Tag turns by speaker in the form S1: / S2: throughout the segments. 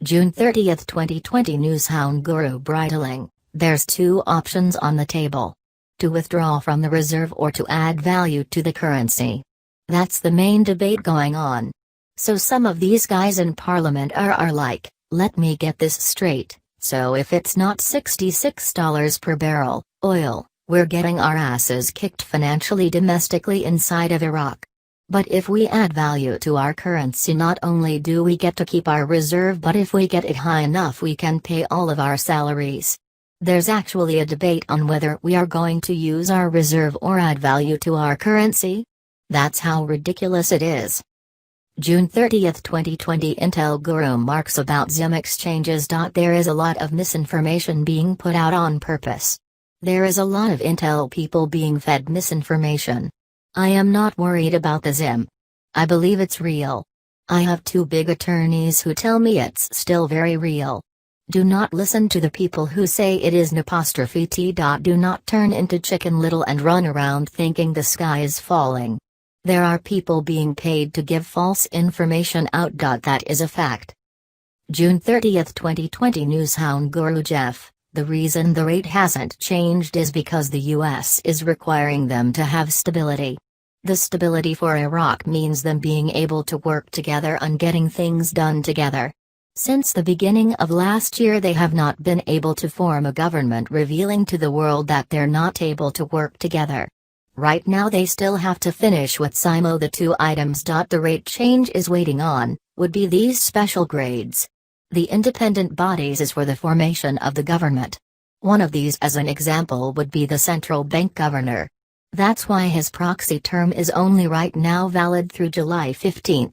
S1: June 30, 2020 Newshound Guru bridling. There's two options on the table: to withdraw from the reserve or to add value to the currency. That's the main debate going on. So some of these guys in parliament are like, let me get this straight, so if it's not $66 per barrel, oil, we're getting our asses kicked financially domestically inside of Iraq. But if we add value to our currency, not only do we get to keep our reserve, but if we get it high enough we can pay all of our salaries. There's actually a debate on whether we are going to use our reserve or add value to our currency. That's how ridiculous it is. June 30, 2020 Intel Guru marks about Zim exchanges. There is a lot of misinformation being put out on purpose. There is a lot of Intel people being fed misinformation. I am not worried about the Zim. I believe it's real. I have two big attorneys who tell me it's still very real. Do not listen to the people who say it isn't. Do not turn into Chicken Little and run around thinking the sky is falling. There are people being paid to give false information out. That is a fact. June 30, 2020 Newshound Guru Jeff. The reason the rate hasn't changed is because the US is requiring them to have stability. The stability for Iraq means them being able to work together on getting things done together. Since the beginning of last year they have not been able to form a government, revealing to the world that they're not able to work together. Right now they still have to finish with SIMO. The two items the rate change is waiting on would be these special grades. The independent bodies is for the formation of the government. One of these, as an example, would be the central bank governor. That's why his proxy term is only right now valid through July 15.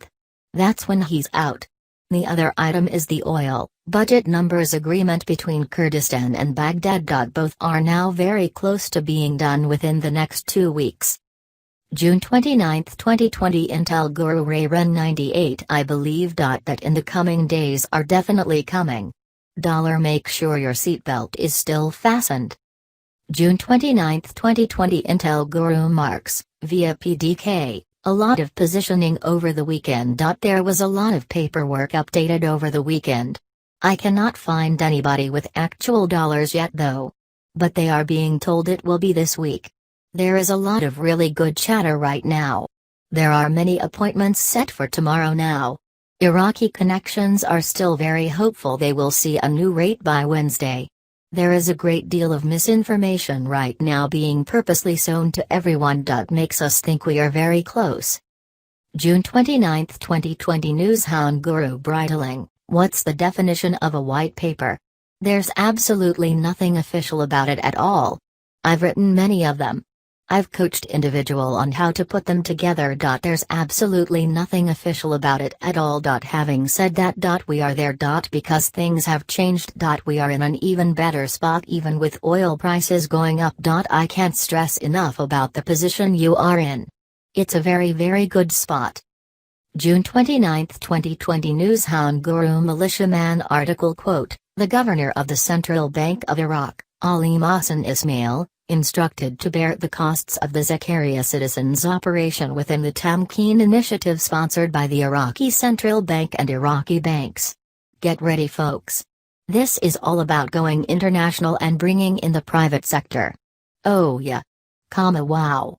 S1: That's when he's out. The other item is the oil budget numbers agreement between Kurdistan and Baghdad. Both are now very close to being done within the next 2 weeks. June 29, 2020 Intel Guru Ray-Ren 98 I believe that in the coming days are definitely coming. Make sure your seatbelt is still fastened. June 29, 2020 Intel Guru Marks, via PDK, a lot of positioning over the weekend. There was a lot of paperwork updated over the weekend. I cannot find anybody with actual dollars yet though. But they are being told it will be this week. There is a lot of really good chatter right now. There are many appointments set for tomorrow now. Iraqi connections are still very hopeful they will see a new rate by Wednesday. There is a great deal of misinformation right now being purposely sown to everyone. Makes us think we are very close. June 29, 2020 Newshound Guru bridling. What's the definition of a white paper? There's absolutely nothing official about it at all. I've written many of them. I've coached individual on how to put them together. There's absolutely nothing official about it at all. Having said that, we are there. Because things have changed. We are in an even better spot even with oil prices going up. I can't stress enough about the position you are in. It's a very very good spot. June 29, 2020 Newshound Guru Militiaman article quote, the governor of the Central Bank of Iraq, Ali Mohsen Ismail, instructed to bear the costs of the Zakaria Citizens operation within the Tamkeen initiative sponsored by the Iraqi Central Bank and Iraqi banks. Get ready folks. This is all about going international and bringing in the private sector. Oh yeah. Wow.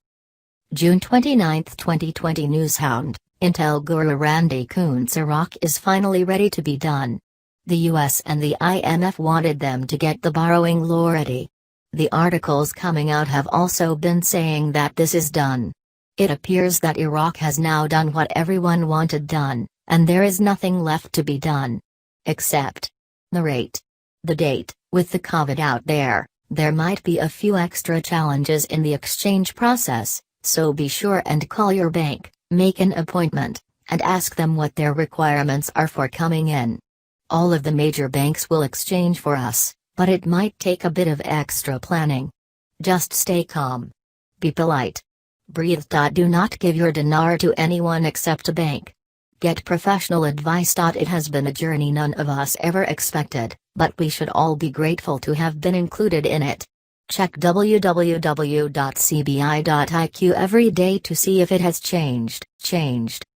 S1: June 29, 2020 Newshound, Intel Guru Randy Kuntz. Iraq is finally ready to be done. The US and the IMF wanted them to get the borrowing law ready. The articles coming out have also been saying that this is done. It appears that Iraq has now done what everyone wanted done, and there is nothing left to be done. Except the rate. The date, with the COVID out there might be a few extra challenges in the exchange process, so be sure and call your bank, make an appointment, and ask them what their requirements are for coming in. All of the major banks will exchange for us, but it might take a bit of extra planning. Just stay calm. Be polite. Breathe. Do not give your dinar to anyone except a bank. Get professional advice. It has been a journey none of us ever expected, but we should all be grateful to have been included in it. Check www.cbi.iq every day to see if it has changed.